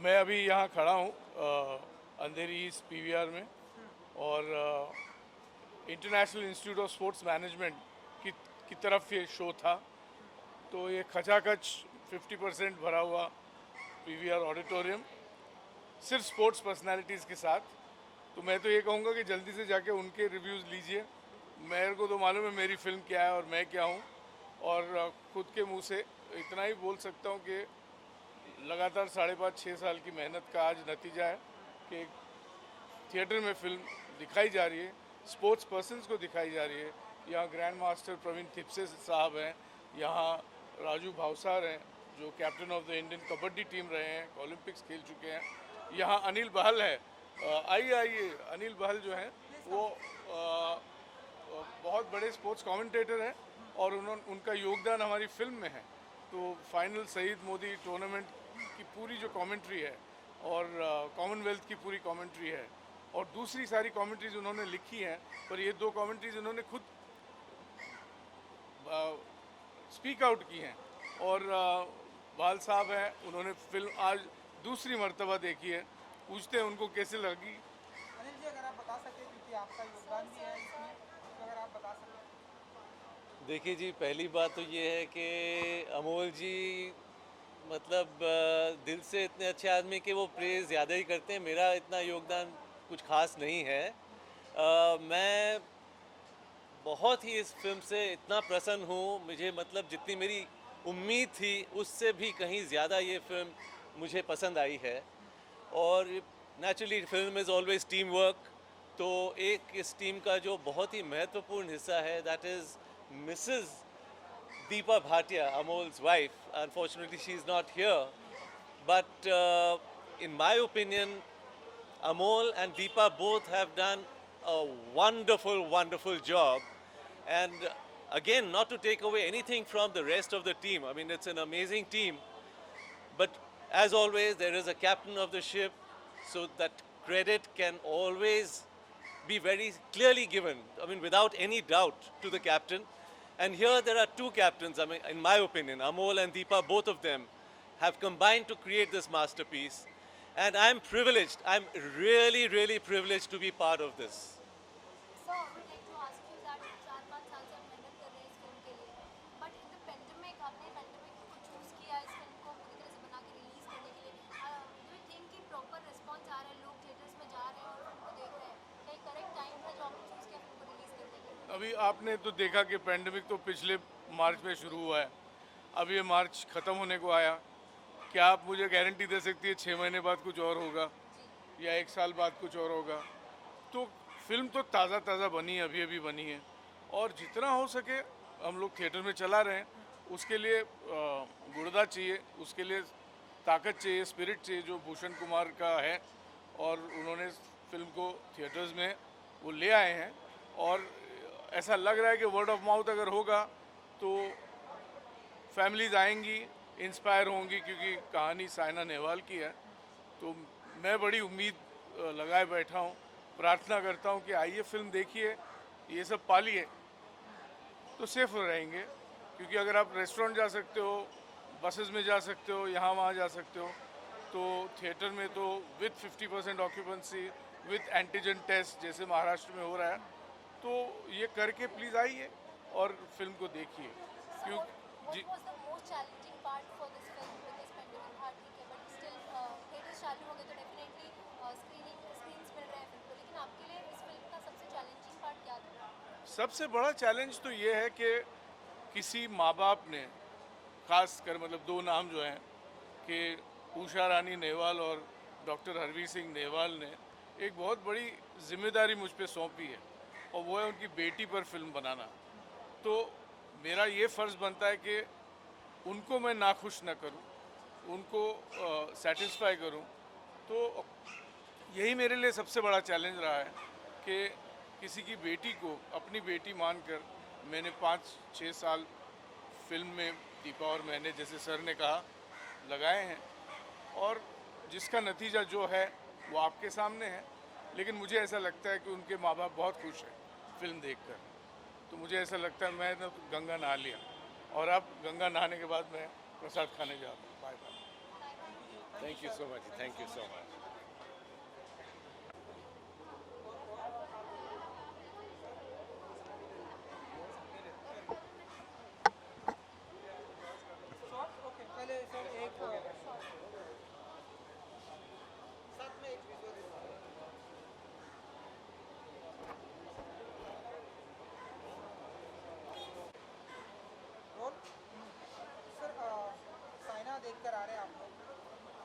मैं अभी यहाँ खड़ा हूँ अंधेरी ईस्ट पीवीआर में। और international institute of sports management की तरफ ये शो था। तो ये खचाखच 50% भरा हुआ पीवीआर ऑडिटोरियम सिर्फ स्पोर्ट्स पर्सनालिटीज़ के साथ। तो मैं तो ये कहूँगा कि जल्दी से जाके उनके रिव्यूज़ लीजिए। मेरे को तो मालूम है मेरी फिल्म क्या है और मैं क्या हूँ। और खुद के मुंह से इतना ही बोल सकता हूँ कि लगातार 5.5-6 साल की मेहनत का आज नतीजा है कि थिएटर में फिल्म दिखाई जा रही है, स्पोर्ट्स पर्सन्स को दिखाई जा रही है। यहाँ ग्रैंड मास्टर प्रवीण थिप्से साहब हैं, यहाँ राजू भावसार हैं जो captain of the Indian kabaddi team रहे हैं, ओलंपिक्स खेल चुके हैं। यहाँ अनिल बहल है, आइए अनिल बहल जो हैं वो बहुत बड़े स्पोर्ट्स कमेंटेटर हैं और उनका योगदान हमारी फिल्म में है। तो फाइनल शहीद मोदी टूर्नामेंट की पूरी जो कमेंट्री है और कॉमनवेल्थ की पूरी कमेंट्री है और दूसरी सारी कमेंट्रीज उन्होंने लिखी हैं, पर ये 2 कमेंट्रीज उन्होंने खुद स्पीक आउट की हैं। और बाल साहब हैं, उन्होंने फिल्म आज दूसरी मर्तबा देखी है। पूछते हैं उनको कैसे लगी। अनिल जी, अगर आप बता सकें क्योंकि आपका योगदान भी है इसमें, तो अगर आप बता सकें। देखिए जी, पहली बात तो ये है कि अमोल जी मतलब दिल से इतने अच्छे आदमी कि वो प्रेज़ ज़्यादा ही करते हैं। मेरा इतना योगदान कुछ ख़ास नहीं है। मैं बहुत ही इस फिल्म से इतना प्रसन्न हूँ। मुझे मतलब जितनी मेरी उम्मीद थी उससे भी कहीं ज़्यादा ये फिल्म मुझे पसंद आई है। और naturally film is always team work. तो एक इस टीम का जो बहुत ही महत्वपूर्ण हिस्सा है, that is Mrs Deepa Bhatia, Amol's wife. Unfortunately, she's not here. But in my opinion, Amol and Deepa both have done a wonderful, wonderful job. And again, not to take away anything from the rest of the team. I mean, it's an amazing team. But as always, there is a captain of the ship, so that credit can always be very clearly given, I mean, without any doubt, to the captain. And here there are 2 captains, I mean, in my opinion, Amol and Deepa, both of them have combined to create this masterpiece. And I'm privileged, I'm really, really privileged to be part of this. So I would like to ask you that 4-5 साल से आप मेहनत कर रहे हैं इस film के लिए, बट इन द पेंडेमिक आपने पेंडेमिक को चूज़ किया इस फिल्म को पूरी तरह से बना के रिलीज़ करने के लिए। डू यू थिंक कि प्रॉपर रिस्पॉन्स आ रहा है, लोग थिएटर्स में जा रहे हैं और फिल्म को देख रहे हैं? क्या करेक्ट टाइम था जो आपने चूज़ किया फिल्म को रिलीज़ करने के लिए? अभी आपने तो देखा कि पैंडमिक तो पिछले मार्च में शुरू हुआ है, अब ये मार्च ख़त्म होने को आया। क्या आप मुझे गारंटी दे सकती है 6 महीने बाद कुछ और होगा या 1 साल बाद कुछ और होगा? तो फिल्म तो ताज़ा ताज़ा बनी है, अभी अभी बनी है और जितना हो सके हम लोग थिएटर में चला रहे हैं। उसके लिए गुणदा चाहिए, उसके लिए ताकत चाहिए, स्पिरिट चाहिए जो भूषण कुमार का है और उन्होंने फिल्म को थिएटर्स में वो ले आए हैं। और ऐसा लग रहा है कि वर्ड ऑफ माउथ अगर होगा तो फैमिलीज आएंगी, इंस्पायर होंगी, क्योंकि कहानी साइना नेहवाल की है। तो मैं बड़ी उम्मीद लगाए बैठा हूँ, प्रार्थना करता हूँ कि आइए फिल्म देखिए, ये सब पालिए तो सेफ रहेंगे। क्योंकि अगर आप रेस्टोरेंट जा सकते हो, बसेस में जा सकते हो, यहाँ वहाँ जा सकते हो, तो थिएटर में तो with 50% occupancy with antigen test जैसे महाराष्ट्र में हो रहा है, तो ये करके प्लीज़ आइए और फिल्म को देखिए। क्यों जी, What was the most challenging part for this film because pandemic था, ठीक है, but still थिएटर्स चालू हो गए तो डेफिनेटली स्क्रीन्स मिल रहे हैं फिल्म को, लेकिन आपके लिए इस फिल्म का सबसे चैलेंजिंग पार्ट क्या था? सबसे बड़ा चैलेंज तो ये है कि किसी माँ बाप ने, खास कर मतलब 2 नाम जो हैं कि उषा रानी नेहवाल और डॉक्टर हरवीर सिंह नेहवाल ने एक बहुत बड़ी जिम्मेदारी मुझ पे सौंपी है और वो है उनकी बेटी पर फिल्म बनाना। तो मेरा ये फ़र्ज़ बनता है कि उनको मैं नाखुश न करूं, उनको सेटिस्फाई करूं। तो यही मेरे लिए सबसे बड़ा चैलेंज रहा है कि किसी की बेटी को अपनी बेटी मानकर मैंने 5-6 साल फिल्म में दीपा और मैंने, जैसे सर ने कहा, लगाए हैं और जिसका नतीजा जो है वो आपके सामने है। लेकिन मुझे ऐसा लगता है कि उनके माँ बाप बहुत खुश हैं फिल्म देखकर। तो मुझे ऐसा लगता है मैंने तो गंगा नहा लिया और अब गंगा नहाने के बाद मैं प्रसाद खाने जा रहा हूँ। Bye bye. Thank you so much, thank you so much. Short okay पहले सर एक साथ में एक विजुअल रोल सर साइना देखकर आ रहे हैं आप लोग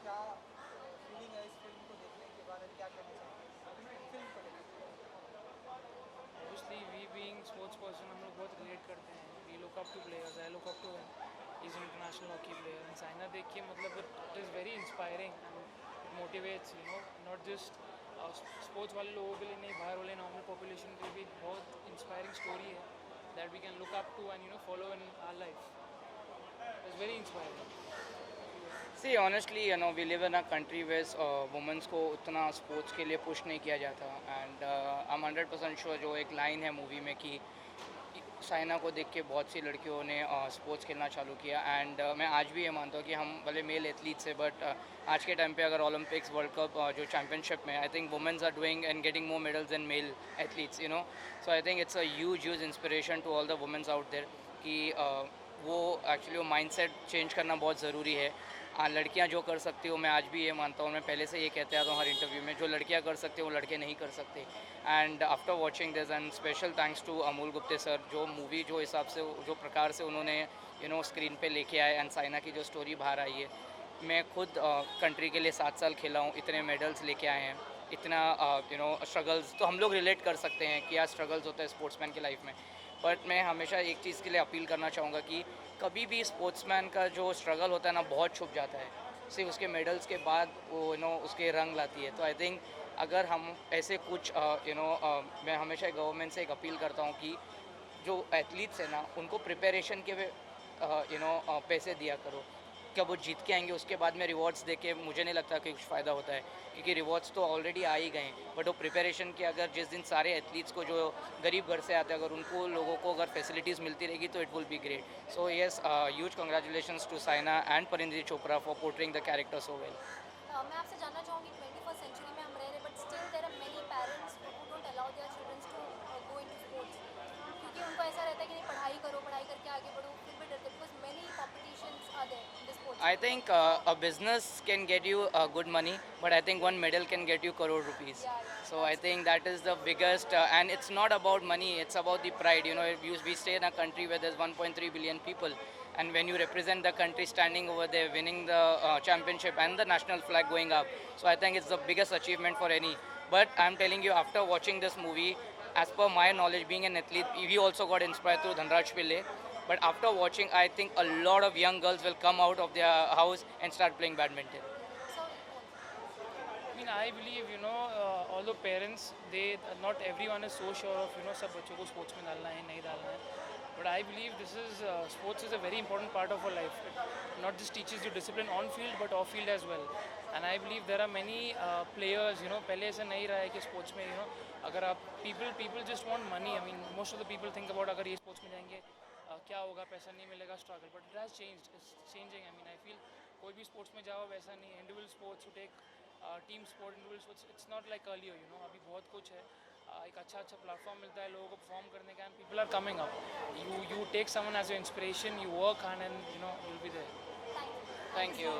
क्या फीलिंग है इस फिल्म को देखने के बाद क्या कहना चाहेंगे फिल्म को लेकर Obviously, we being sports person, हम लोग बहुत रिलेट करते हैं. We look up to players. I look up to him. He's an international hockey player. And Saina देख के मतलब it is very inspiring and it motivates. You know, not just sports वाले लोगों के लिए नहीं, बाहर वाले normal population के लिए भी बहुत inspiring story है that we can look up to and follow in our life. It's very inspiring. See, honestly, we live in a country where women's को उतना स्पोर्ट्स के लिए पुश नहीं किया जाता एंड आई एम 100% श्योर जो एक लाइन है मूवी में कि साइना को देख के बहुत सी लड़कियों ने स्पोर्ट्स खेलना चालू किया एंड मैं आज भी ये मानता हूँ कि हम भले मेल एथलीट्स है बट आज के टाइम पे अगर ओलंपिक्स वर्ल्ड कप जो चैम्पियनशिप में I think womens are doing and getting more medals in male athletes so I think it's a huge inspiration to all the womens out there कि वो actually वो mindset change करना बहुत ज़रूरी है। लड़कियां जो कर सकती हो मैं आज भी ये मानता हूँ, मैं पहले से ये कहते आता हूँ हर इंटरव्यू में, जो लड़कियां कर सकते हो वो लड़के नहीं कर सकते। And after watching this and special thanks to Amol Gupte sir, जो मूवी जो हिसाब से जो प्रकार से उन्होंने स्क्रीन पे लेके आए एंड साइना की जो स्टोरी बाहर आई है। मैं खुद कंट्री के लिए 7 साल खेला हूँ, इतने मेडल्स लेके आए हैं, इतना स्ट्रगल्स तो हम लोग रिलेट कर सकते हैं क्या स्ट्रगल्स होता है स्पोर्ट्समैन की लाइफ में। बट मैं हमेशा एक चीज़ के लिए अपील करना चाहूँगा कि कभी भी स्पोर्ट्समैन का जो स्ट्रगल होता है ना बहुत छुप जाता है, सिर्फ उसके मेडल्स के बाद वो उसके रंग लाती है। तो आई थिंक अगर हम ऐसे कुछ मैं हमेशा गवर्नमेंट से एक अपील करता हूँ कि जो एथलीट्स है ना उनको प्रिपरेशन के पैसे दिया करो, कब वो जीत के आएंगे उसके बाद में रिवॉर्ड्स दे के मुझे नहीं लगता कि कुछ फ़ायदा होता है, क्योंकि रिवॉर्ड्स तो ऑलरेडी आ ही गए हैं। बट वो प्रिपरेशन के अगर जिस दिन सारे एथलीट्स को जो गरीब घर से आते हैं अगर उनको लोगों को अगर फैसिलिटीज़ मिलती रहेगी तो it will be great. So yes, huge congratulations to Saina and Parineeti Chopra for portraying the character so well. मैं आपसे जानना चाहूँगी 21st सेंचुरी में हम रह रहे but still there are many parents who don't allow their children to go into sports, क्योंकि उनको ऐसा रहता है कि नहीं पढ़ाई करो, पढ़ाई करके आगे बढ़ो, फिर भी डरते because many competitions are there in the sports. I think a business can get you good money, but I think one medal can get you crore rupees. So I think that is the biggest, and it's not about money, it's about the pride. We stay in a country where there's 1.3 billion people, and when you represent the country standing over there, winning the championship and the national flag going up, so I think it's the biggest achievement for any. But I'm telling you, after watching this movie, as per my knowledge, being an athlete, we also got inspired through Dhanraj Pillai. But after watching, I think a lot of young girls will come out of their house and start playing badminton. I mean, I believe, although parents, not everyone is so sure of, सब बच्चों को sports में डालना है, नहीं डालना है. But I believe sports is a very important part of our life. It not just teaches you discipline on field, but off field as well. And I believe there are many players, पहले ऐसा नहीं रहा है कि sports में, अगर आप people just want money. I mean, most of the people think about अगर ये sports में जाएंगे, क्या होगा, पैसा नहीं मिलेगा, struggle. But it has changed. It's changing. I mean, I feel कोई भी sports में जाओ वैसा नहीं. Individual sports, you take team sport, individual sports. It's not like earlier. अभी बहुत कुछ है. एक अच्छा प्लेटफॉर्म मिलता है लोगों को परफॉर्म करने का, and people are coming up. You take someone as your inspiration. You work hard, and you'll be there. Thank you.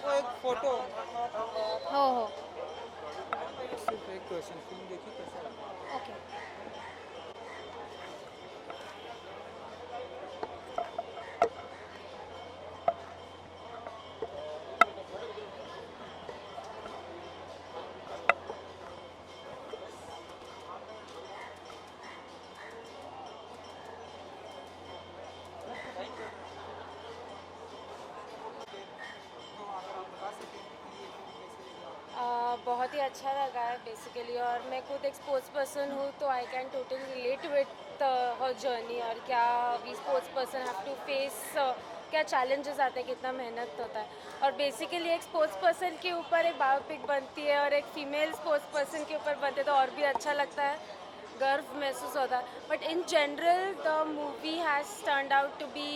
वो एक फोटो हो सिर्फ एक क्वेश्चन, फिल्म देखी कैसा लगा? ओके। तो अगर आप बता सकें कि ये फिल्म कैसी लगी? बहुत ही अच्छा लगा है बेसिकली, और मैं खुद एक स्पोर्ट्स पर्सन हूँ तो I can totally relate with her journey, और क्या we sports person have to face, क्या चैलेंजेस आते हैं, कितना मेहनत होता है। और बेसिकली एक स्पोर्ट्स पर्सन के ऊपर एक बायोपिक बनती है और एक फीमेल स्पोर्ट्स पर्सन के ऊपर बनती है तो और भी अच्छा लगता है। गर्व महसूस होता है. But in general the movie has turned out to be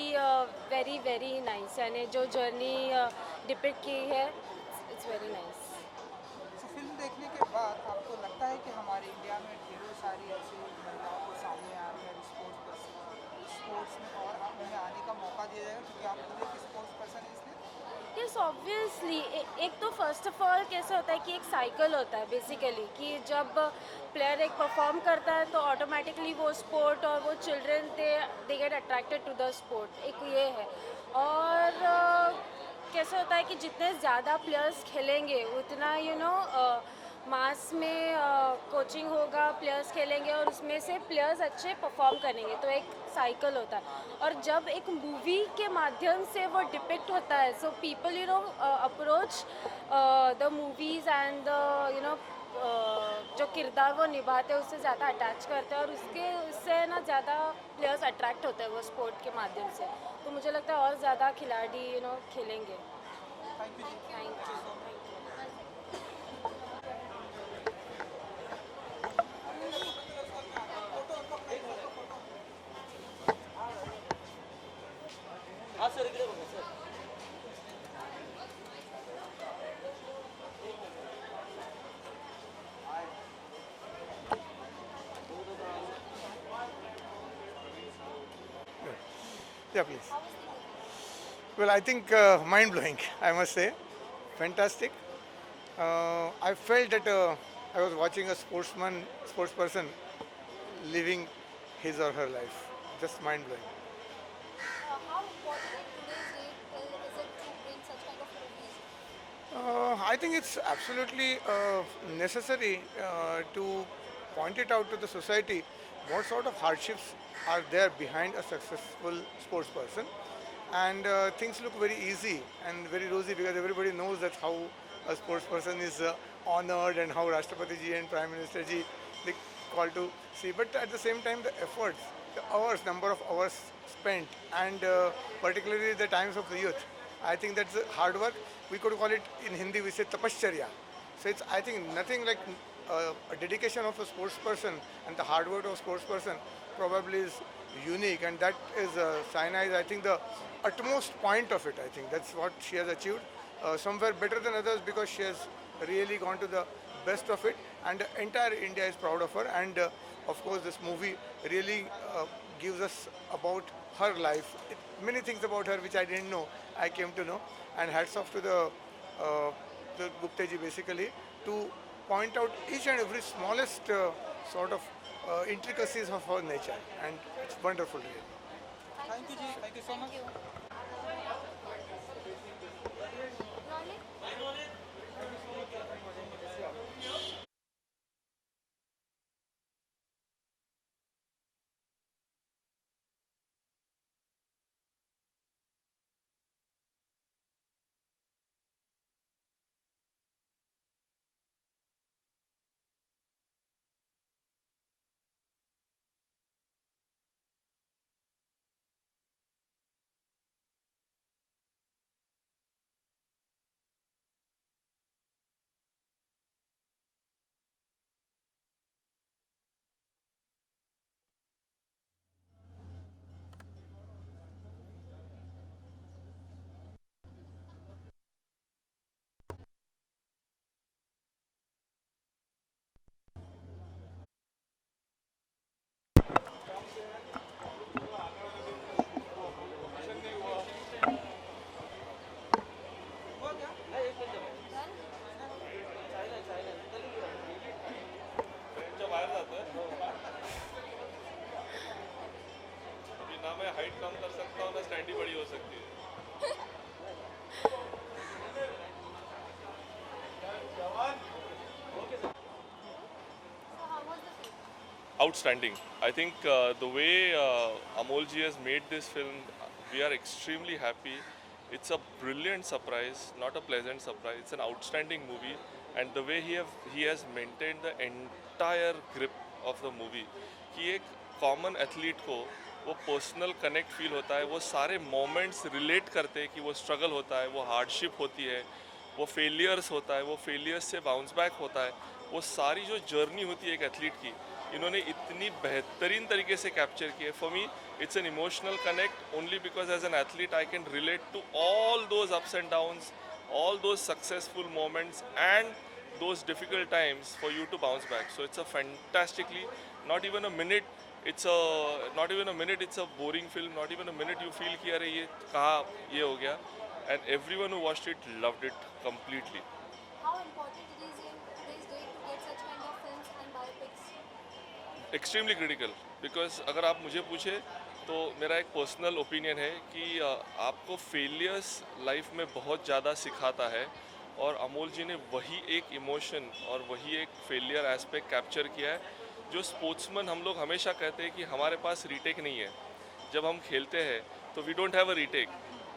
very very nice. यानी जो जर्नी डिपिक्ट की है it's very nice. So film देखने के बाद आपको लगता है कि हमारे इंडिया में ढेरों सारी ऐसी महिलाओं को सामने आ रही है स्पोर्ट्स में और उन्हें आने का मौका दिया जाएगा क्योंकि आप खुद एक स्पोर्ट्स पर्सन है इसलिए? Yes obviously. एक तो फर्स्ट ऑफ ऑल कैसे होता है कि एक साइकिल होता है बेसिकली कि जब प्लेयर एक परफॉर्म करता है तो ऑटोमेटिकली वो स्पोर्ट और वो children they get attracted to the sport. एक ये है. और कैसे होता है कि जितने ज़्यादा प्लेयर्स खेलेंगे उतना मास में कोचिंग होगा, प्लेयर्स खेलेंगे और उसमें से प्लेयर्स अच्छे परफॉर्म करेंगे. तो एक साइकिल होता है. और जब एक मूवी के माध्यम से वो डिपिक्ट होता है so people approach the movies and जो किरदार वो निभाते हैं उससे ज़्यादा अटैच करते हैं और उससे ना ज़्यादा प्लेयर्स अट्रैक्ट होते हैं वो स्पोर्ट के माध्यम से. तो मुझे लगता है और ज़्यादा खिलाड़ी खेलेंगे. Thank you ji. Thank you. हाँ सर, इकडे बघा sir. Yeah, please. Well, I think mind blowing, I must say. Fantastic. I felt that I was watching a sports person living his or her life. Just mind blowing. How important in today's date is it to bring such kind of movies? I think it's absolutely necessary to point it out to the society what sort of hardships are there behind a successful sports person. And things look very easy and very rosy because everybody knows that how a sports person is honored and how Rashtrapati ji and Prime Minister ji they call to see. But at the same time, the efforts, the hours, number of hours spent, and particularly the times of the youth, I think that's hard work. We could call it in Hindi, we say tapashcharya. So it's, I think, nothing like a dedication of a sports person and the hard work of a sports person probably is unique, and that is Saina is, I think, the utmost point of it. I think that's what she has achieved. Somewhere better than others because she has really gone to the best of it, and the entire India is proud of her. And of course, this movie really gives us about her life. Many things about her which I didn't know, I came to know. And hats off to the Gupta ji basically to point out each and every smallest sort of intricacies of her nature, and it's wonderful really. Thank you ji. Thank you so much. Knowledge? Height कम कर सकता हूँ ना standi बड़ी हो सकती है. So how was the film? Outstanding. I think the way Amol ji has made this film, we are extremely happy. It's a brilliant surprise, not a pleasant surprise. It's an outstanding movie, and the way he has maintained the entire grip of the movie. कि एक common athlete को वो personal connect feel होता है, वो सारे moments relate करते हैं कि वो स्ट्रगल होता है, वो हार्डशिप होती है, वो फेलियर्स होता है, वो फेलियर्स से बाउंस बैक होता है, वो सारी जो जर्नी होती है एक एथलीट की, इन्होंने इतनी बेहतरीन तरीके से कैप्चर किया. For me it's an emotional connect only because as an athlete I can relate to all those ups and downs, all those successful moments and those difficult times for you to bounce back. So it's a fantastically, not even a minute it's a boring film, not even a minute you feel कि अरे ये कहाँ ये हो गया, and everyone who watched it loved it completely. How important it is in today's day to get such kind of films and biopics? Extremely critical, because अगर आप मुझे पूछे तो मेरा एक पर्सनल ओपिनियन है कि आपको फेलियर्स लाइफ में बहुत ज़्यादा सिखाता है, और अमोल जी ने वही एक इमोशन और वही एक फेलियर एस्पेक्ट कैप्चर किया है जो स्पोर्ट्समैन हम लोग हमेशा कहते हैं कि हमारे पास रीटेक नहीं है. जब हम खेलते हैं तो we don't have a retake.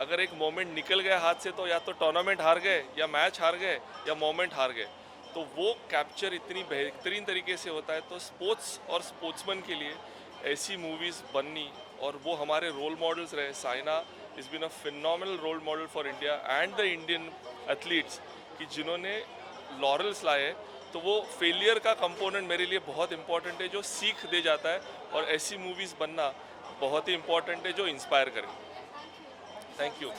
अगर एक मोमेंट निकल गया हाथ से तो या तो टूर्नामेंट हार गए, या मैच हार गए, या मोमेंट हार गए. तो वो कैप्चर इतनी बेहतरीन तरीके से होता है. तो स्पोर्ट्स और स्पोर्ट्समैन के लिए ऐसी मूवीज़ बननी, और वो हमारे रोल मॉडल्स रहे. Saina is been a phenomenal role model for India and the Indian athletes, कि जिन्होंने लॉरल्स लाए. तो वो फेलियर का कंपोनेंट मेरे लिए बहुत इंपॉर्टेंट है, जो सीख दे जाता है, और ऐसी मूवीज़ बनना बहुत ही इंपॉर्टेंट है जो इंस्पायर करें. Thank you.